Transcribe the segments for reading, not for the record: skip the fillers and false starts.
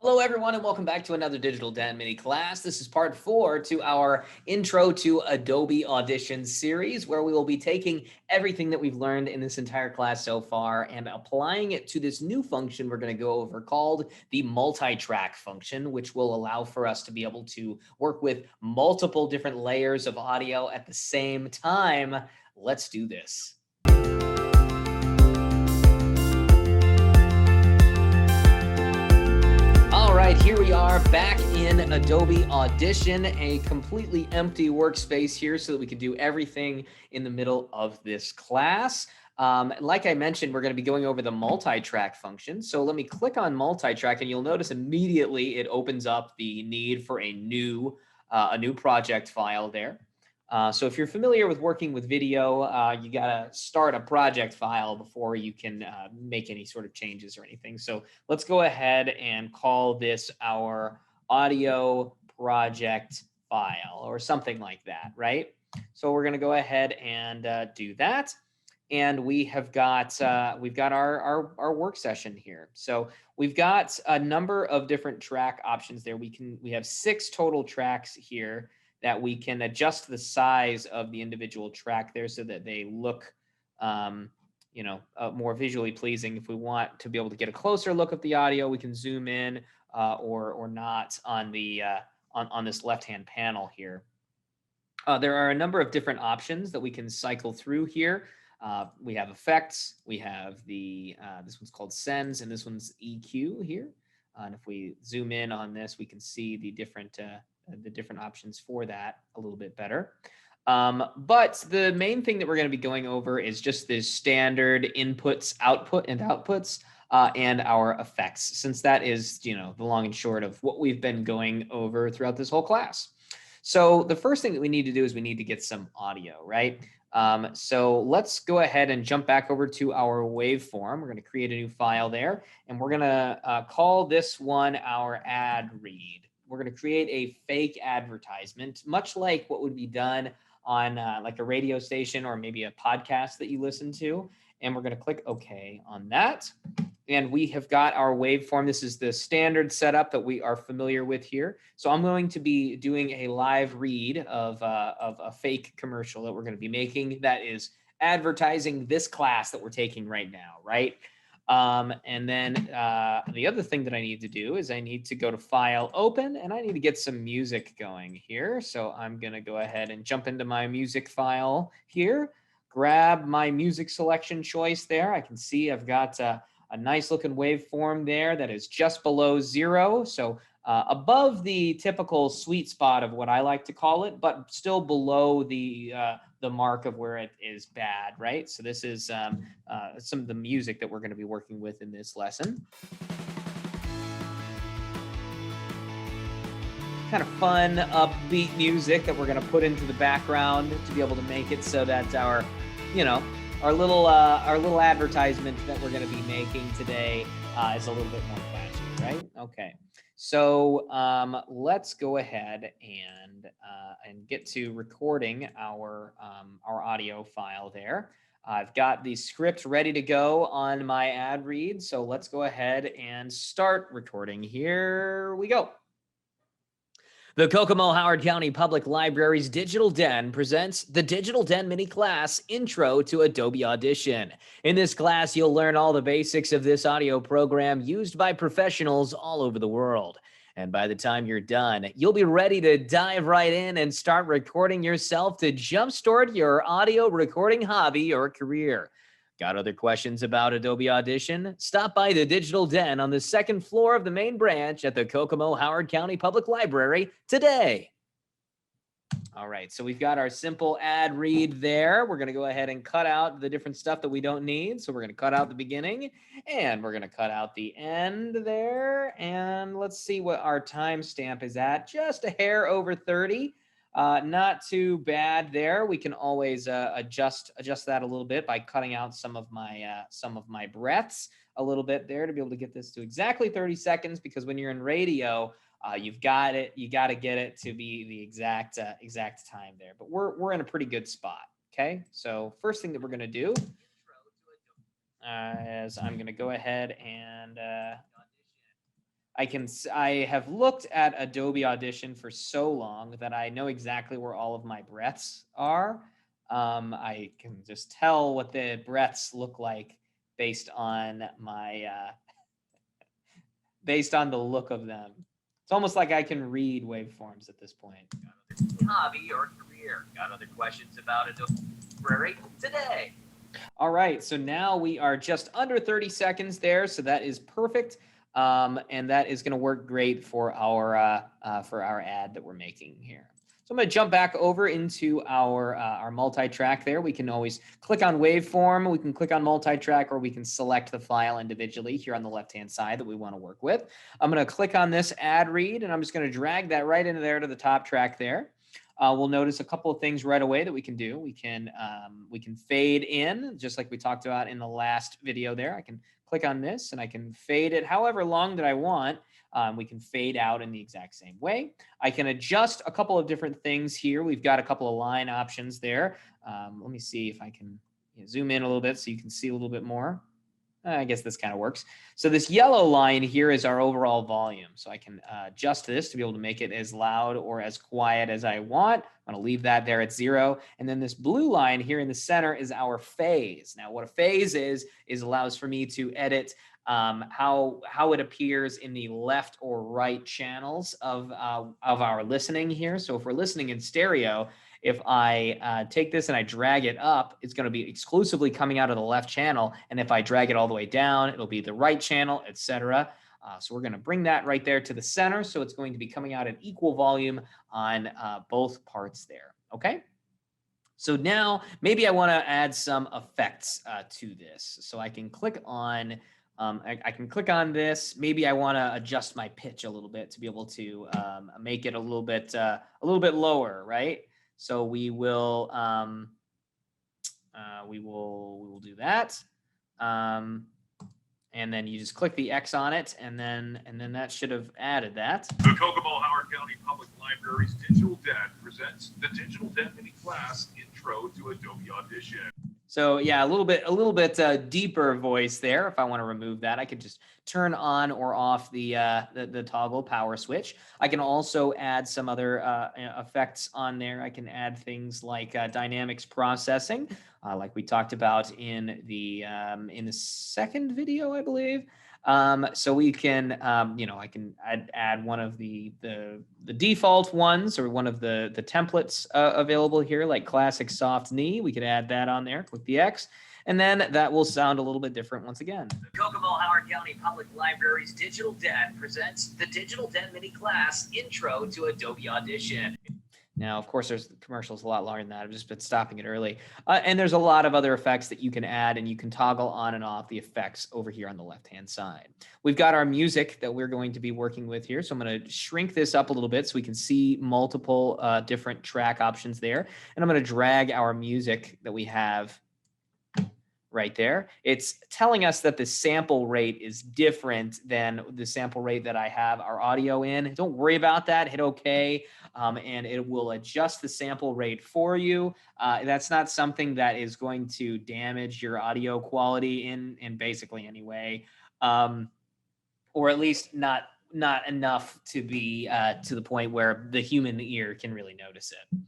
Hello, everyone, and welcome back to another Digital Den mini class. This is part 4 to our Intro to Adobe Audition series, where we will be taking everything that we've learned in this entire class so far and applying it to this new function we're going to go over called the Multitrack function, which will allow for us to be able to work with multiple different layers of audio at the same time. Let's do this. All right, here we are back in Adobe Audition, a completely empty workspace here so that we can do everything in the middle of this class. Like I mentioned, we're going to be going over the multi-track function. So let me click on multi-track, and you'll notice immediately it opens up the need for a new project file there. So if you're familiar with working with video, you got to start a project file before you can make any sort of changes or anything. So let's go ahead and call this our audio project file or something like that, right? So we're going to go ahead and do that. And we've got our work session here. So we've got a number of different track options there. We have 6 total tracks here that we can adjust the size of the individual track there so that they look, more visually pleasing. If we want to be able to get a closer look at the audio, we can zoom in or not on the on this left-hand panel here. There are a number of different options that we can cycle through here. We have effects. We have this one's called sends, and this one's EQ here. And if we zoom in on this, we can see the different options for that a little bit better. But the main thing that we're going to be going over is just the standard inputs, outputs, and our effects, since that is, the long and short of what we've been going over throughout this whole class. So the first thing that we need to do is we need to get some audio, right? So let's go ahead and jump back over to our waveform. We're going to create a new file there, and we're going to call this one our ad read. We're going to create a fake advertisement, much like what would be done on like a radio station or maybe a podcast that you listen to. And we're going to click OK on that. And we have got our waveform. This is the standard setup that we are familiar with here. So I'm going to be doing a live read of a fake commercial that we're going to be making that is advertising this class that we're taking right now, right? And then the other thing that I need to do is I need to go to File, Open, and I need to get some music going here. So I'm going to go ahead and jump into my music file here, grab my music selection choice there. I can see I've got a nice looking waveform there that is just below 0. So above the typical sweet spot of what I like to call it, but still below the mark of where it is bad, right? So this is some of the music that we're going to be working with in this lesson. Kind of fun, upbeat music that we're going to put into the background to be able to make it so that our little advertisement that we're going to be making today is a little bit more flashy, right? Okay. So let's go ahead and get to recording our audio file there. I've got the script ready to go on my ad read, so let's go ahead and start recording. Here we go. The Kokomo-Howard County Public Library's Digital Den presents the Digital Den mini class Intro to Adobe Audition. In this class, you'll learn all the basics of this audio program used by professionals all over the world. And by the time you're done, you'll be ready to dive right in and start recording yourself to jumpstart your audio recording hobby or career. Got other questions about Adobe Audition? Stop by the Digital Den on the 2nd floor of the main branch at the Kokomo-Howard County Public Library today. All right, so we've got our simple ad read there. We're going to go ahead and cut out the different stuff that we don't need. So we're going to cut out the beginning, and we're going to cut out the end there. And let's see what our timestamp is at. Just a hair over 30. Not too bad there. We can always adjust that a little bit by cutting out some of my breaths a little bit there to be able to get this to exactly 30 seconds, because when you're in radio, you got to get it to be the exact time there. But we're in a pretty good spot. Okay, so first thing that we're going to do is I'm going to go ahead and I have looked at Adobe Audition for so long that I know exactly where all of my breaths are. I can just tell what the breaths look like based on based on the look of them. It's almost like I can read waveforms at this point. Hobby or career? Got other questions about Adobe Library today? All right, so now we are just under 30 seconds there, so that is perfect. And that is going to work great for our ad that we're making here. So I'm going to jump back over into our multi-track there. We can always click on waveform, we can click on multi-track, or we can select the file individually here on the left-hand side that we want to work with. I'm going to click on this ad read, and I'm just going to drag that right into there to the top track there. We'll notice a couple of things right away that we can do. We can fade in, just like we talked about in the last video there. I can click on this and I can fade it however long that I want. We can fade out in the exact same way. I can adjust a couple of different things here. We've got a couple of line options there. Let me see if I can zoom in a little bit so you can see a little bit more. I guess this kind of works. So this yellow line here is our overall volume. So I can adjust this to be able to make it as loud or as quiet as I want. I'm going to leave that there at 0. And then this blue line here in the center is our phase. Now, what a phase is allows for me to edit how it appears in the left or right channels of our listening here. So if we're listening in stereo, if I take this and I drag it up, it's going to be exclusively coming out of the left channel. And if I drag it all the way down, it'll be the right channel, etc. So we're going to bring that right there to the center. So it's going to be coming out at equal volume on both parts there. Okay. So now maybe I want to add some effects to this. So I can click on I can click on this. Maybe I want to adjust my pitch a little bit to be able to make it a little bit lower, right? So we will do that, and then you just click the X on it, and then that should have added that. The Kokomo-Howard County Public Library's Digital Den presents the Digital Den mini class Intro to Adobe Audition. So yeah, a little bit deeper voice there. If I want to remove that, I could just turn on or off the toggle power switch. I can also add some other effects on there. I can add things like dynamics processing, like we talked about in the second video, I believe. So we can, I can add one of the default ones or one of the templates available here, like classic soft knee. We could add that on there, click the X, and then that will sound a little bit different once again. The Kokomo-Howard County Public Library's Digital Den presents the Digital Den mini class Intro to Adobe Audition. Now, of course, there's commercials a lot longer than that. I've just been stopping it early. And there's a lot of other effects that you can add, and you can toggle on and off the effects over here on the left-hand side. We've got our music that we're going to be working with here. So I'm going to shrink this up a little bit so we can see multiple different track options there. And I'm going to drag our music that we have right there. It's telling us that the sample rate is different than the sample rate that I have our audio in. Don't worry about that. Hit OK, and it will adjust the sample rate for you. That's not something that is going to damage your audio quality in basically any way, or at least not enough to be to the point where the human ear can really notice it.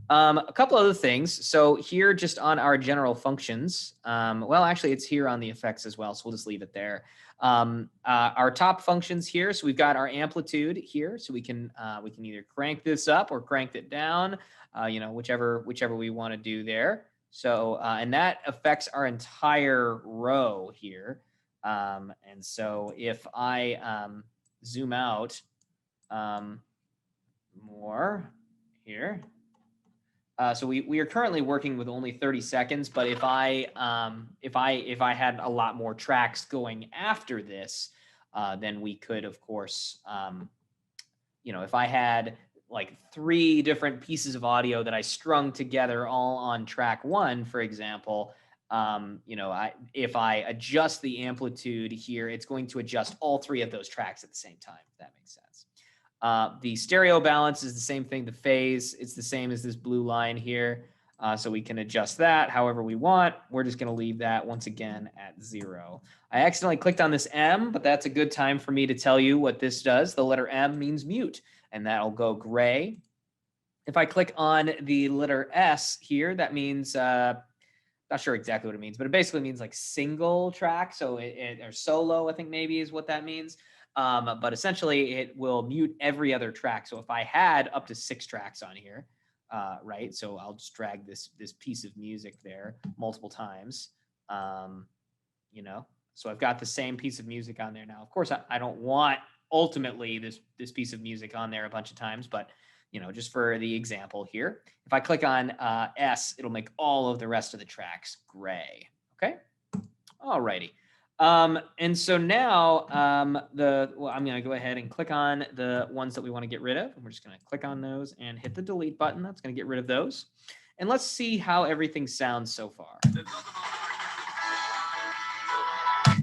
A couple other things. So here, just on our general functions, well, actually, it's here on the effects as well. So we'll just leave it there. Our top functions here. So we've got our amplitude here. So we can either crank this up or crank it down, whichever we want to do there. So and that affects our entire row here. And so if I zoom out more here. So we are currently working with only 30 seconds, but if I had a lot more tracks going after this, then we could, of course, if I had like 3 different pieces of audio that I strung together all on track 1, for example, if I adjust the amplitude here, it's going to adjust all 3 of those tracks at the same time, if that makes sense. The stereo balance is the same thing. The phase, it's the same as this blue line here. So we can adjust that however we want. We're just going to leave that once again at 0. I accidentally clicked on this M, but that's a good time for me to tell you what this does. The letter M means mute, and that'll go gray. If I click on the letter S here, that means, not sure exactly what it means, but it basically means like single track. So or solo, I think maybe is what that means. But essentially it will mute every other track. So if I had up to 6 tracks on here, right? So I'll just drag this piece of music there multiple times, you know, so I've got the same piece of music on there now. Of course, I don't want ultimately this piece of music on there a bunch of times, but you know, just for the example here, if I click on S, it'll make all of the rest of the tracks gray. Okay. All righty. And so now I'm going to go ahead and click on the ones that we want to get rid of. And we're just going to click on those and hit the delete button. That's going to get rid of those. And let's see how everything sounds so far.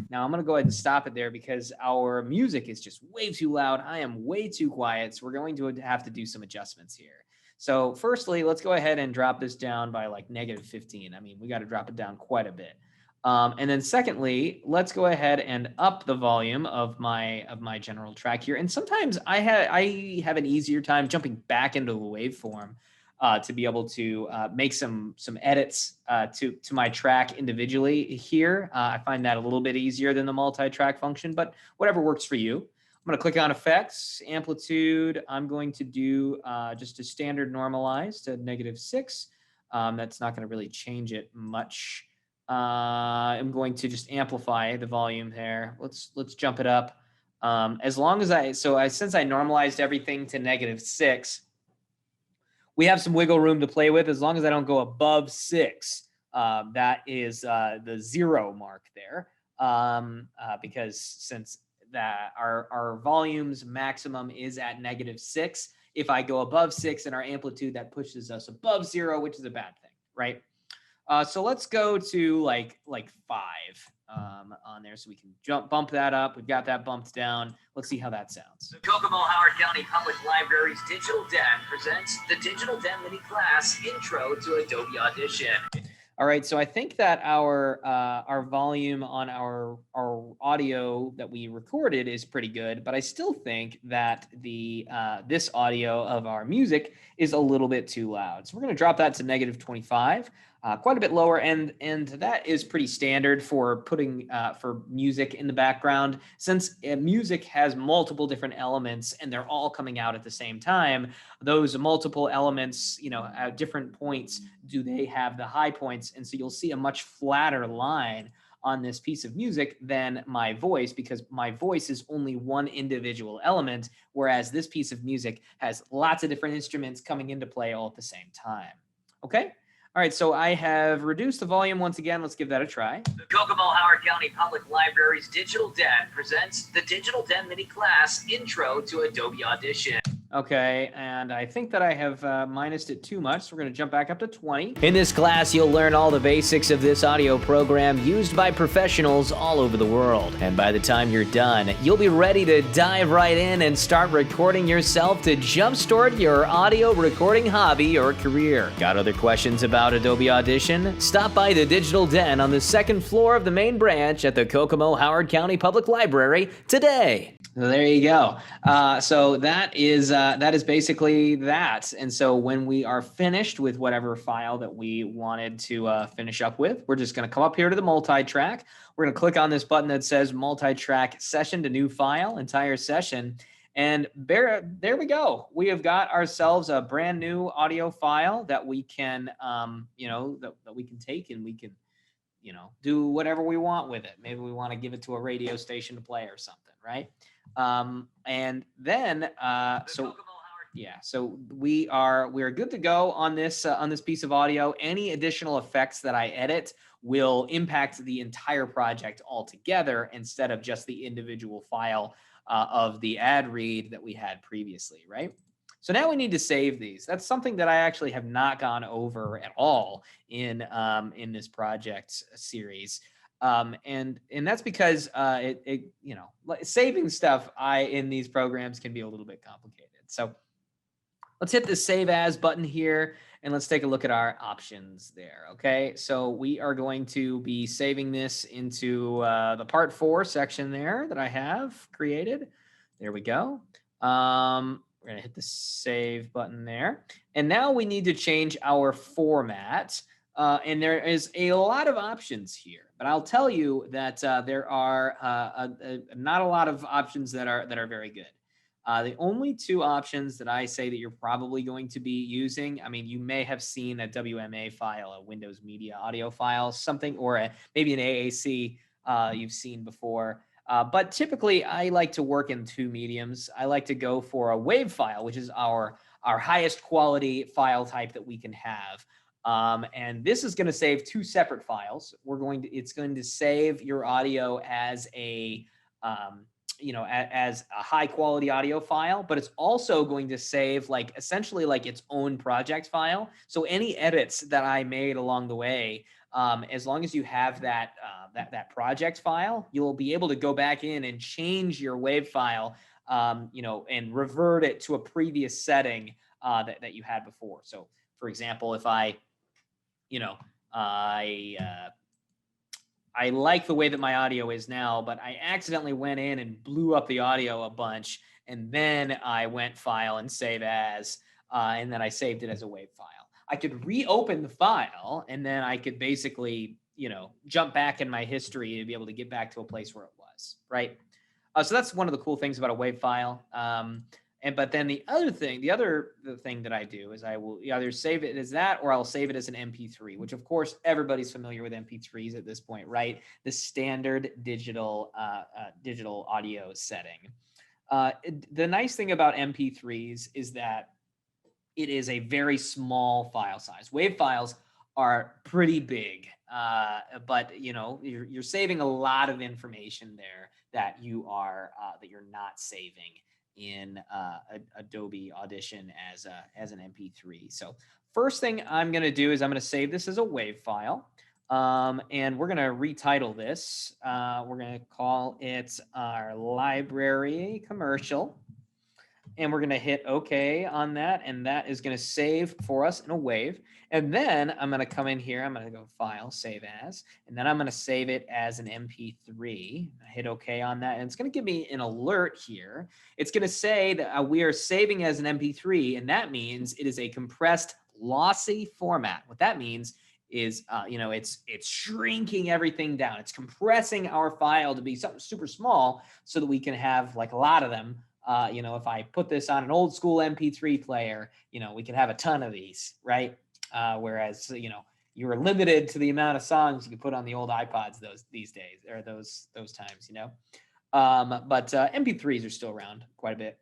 Now I'm going to go ahead and stop it there because our music is just way too loud. I am way too quiet. So we're going to have to do some adjustments here. So firstly, let's go ahead and drop this down by like -15. I mean, we got to drop it down quite a bit. And then secondly, let's go ahead and up the volume of my general track here. And sometimes I have an easier time jumping back into the waveform to be able to make some edits to my track individually here. I find that a little bit easier than the multi-track function, but whatever works for you. I'm going to click on effects, amplitude. I'm going to do just a standard normalize to -6. That's not going to really change it much. I'm going to just amplify the volume there. Let's jump it up. As long as since I normalized everything to -6, we have some wiggle room to play with as long as I don't go above 6. That is the 0 mark there, because since our volume's maximum is at -6, if I go above 6 in our amplitude, that pushes us above 0, which is a bad thing, right? So let's go to like 5 on there, so we can bump that up. We've got that bumped down. Let's see how that sounds. The Kokomo-Howard County Public Library's Digital Den presents the Digital Den mini class Intro to Adobe Audition. All right, so I think that our volume on our audio that we recorded is pretty good, but I still think that this audio of our music is a little bit too loud. So we're going to drop that to -25. Quite a bit lower, and that is pretty standard for putting for music in the background. Since music has multiple different elements and they're all coming out at the same time, those multiple elements, you know, at different points, do they have the high points? And so you'll see a much flatter line on this piece of music than my voice, because my voice is only one individual element, whereas this piece of music has lots of different instruments coming into play all at the same time. Okay? All right, so I have reduced the volume once again. Let's give that a try. The Kokomo-Howard County Public Library's Digital Den presents the Digital Den mini class Intro to Adobe Audition. Okay, and I think that I have minused it too much, so we're going to jump back up to 20. In this class, you'll learn all the basics of this audio program used by professionals all over the world. And by the time you're done, you'll be ready to dive right in and start recording yourself to jumpstart your audio recording hobby or career. Got other questions about Adobe Audition? Stop by the Digital Den on the 2nd floor of the main branch at the Kokomo-Howard County Public Library today. So there you go. So that is basically that. And so when we are finished with whatever file that we wanted to finish up with, we're just going to come up here to the multi-track. We're going to click on this button that says multi-track session to new file, entire session. And there we go. We have got ourselves a brand new audio file that we can, that we can take and we can, do whatever we want with it. Maybe we want to give it to a radio station to play or something, right? And then, so we are good to go on this piece of audio. Any additional effects that I edit will impact the entire project altogether instead of just the individual file of the ad read that we had previously, right? So now we need to save these. That's something that I actually have not gone over at all in this project series. And that's because saving stuff in these programs can be a little bit complicated. So let's hit the save as button here. and let's take a look at our options there. Okay, so we are going to be saving this into the part 4 section there that I have created. There we go. We're gonna hit the save button there. And now we need to change our format. And there is a lot of options here, but I'll tell you that there are not a lot of options that are very good. The only 2 options that I say that you're probably going to be using, I mean, you may have seen a WMA file, a Windows Media Audio file, something, or maybe an AAC you've seen before. But typically, I like to work in 2 mediums. I like to go for a WAV file, which is our highest quality file type that we can have. And this is going to save 2 separate files. It's going to save your audio as a as a high quality audio file, but it's also going to save essentially its own project file. So any edits that I made along the way, as long as you have that project file, you'll be able to go back in and change your WAV file, and revert it to a previous setting that you had before. So, for example, if I like the way that my audio is now, but I accidentally went in and blew up the audio a bunch, and then I went file and save as, and then I saved it as a WAV file. I could reopen the file, and then I could basically, jump back in my history and be able to get back to a place where it was, right? So that's one of the cool things about a WAV file. But then the other thing that I do is I will either save it as that, or I'll save it as an MP3, which of course everybody's familiar with MP3s at this point, right? The standard digital audio setting. The nice thing about MP3s is that it is a very small file size. WAV files are pretty big, but you're saving a lot of information there that you're not saving in Adobe Audition as an MP3. So first thing I'm going to do is I'm going to save this as a WAV file, and we're going to retitle this. We're going to call it our library commercial, and we're going to hit OK on that, and that is going to save for us in a WAV. And then I'm going to come in here. I'm going to go File, Save As, and then I'm going to save it as an MP3. I hit OK on that, and it's going to give me an alert here. It's going to say that we are saving as an MP3, and that means it is a compressed, lossy format. What that means is, it's shrinking everything down. It's compressing our file to be something super small so that we can have a lot of them. If I put this on an old school MP3 player, we could have a ton of these, right? Whereas, you were limited to the amount of songs you could put on the old iPods these days, or those times, But MP3s are still around quite a bit.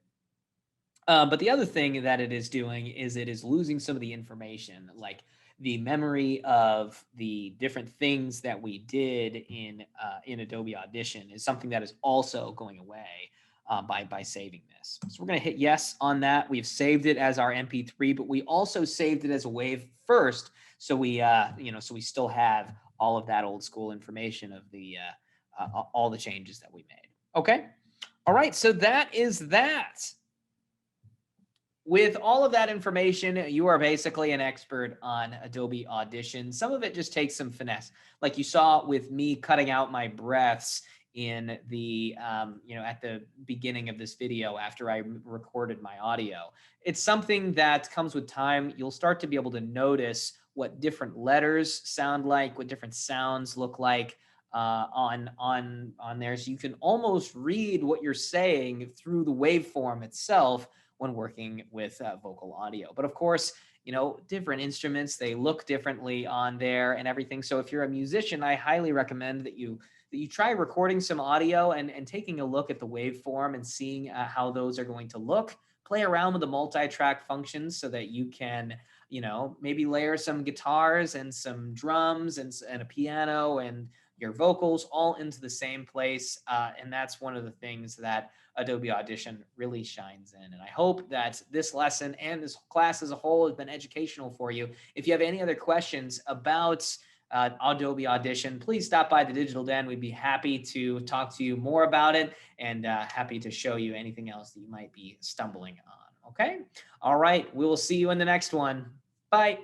But the other thing that it is doing is it is losing some of the information, like the memory of the different things that we did in Adobe Audition is something that is also going away. By saving this. So we're going to hit yes on that. We've saved it as our MP3, but we also saved it as a WAV first. So we still have all of that old school information of all the changes that we made. Okay. All right. So that is that. With all of that information, you are basically an expert on Adobe Audition. Some of it just takes some finesse. Like you saw with me cutting out my breaths in the, at the beginning of this video after I recorded my audio. It's something that comes with time. You'll start to be able to notice what different letters sound like, what different sounds look like on there. So you can almost read what you're saying through the waveform itself when working with vocal audio. But of course, different instruments, they look differently on there and everything. So if you're a musician, I highly recommend that you try recording some audio and taking a look at the waveform and seeing how those are going to look. Play around with the multi-track functions so that you can, maybe layer some guitars and some drums and a piano and your vocals all into the same place. And that's one of the things that Adobe Audition really shines in. And I hope that this lesson and this class as a whole has been educational for you. If you have any other questions about Adobe Audition, please stop by the Digital Den. We'd be happy to talk to you more about it and happy to show you anything else that you might be stumbling on. Okay? All right. We will see you in the next one. Bye. Bye.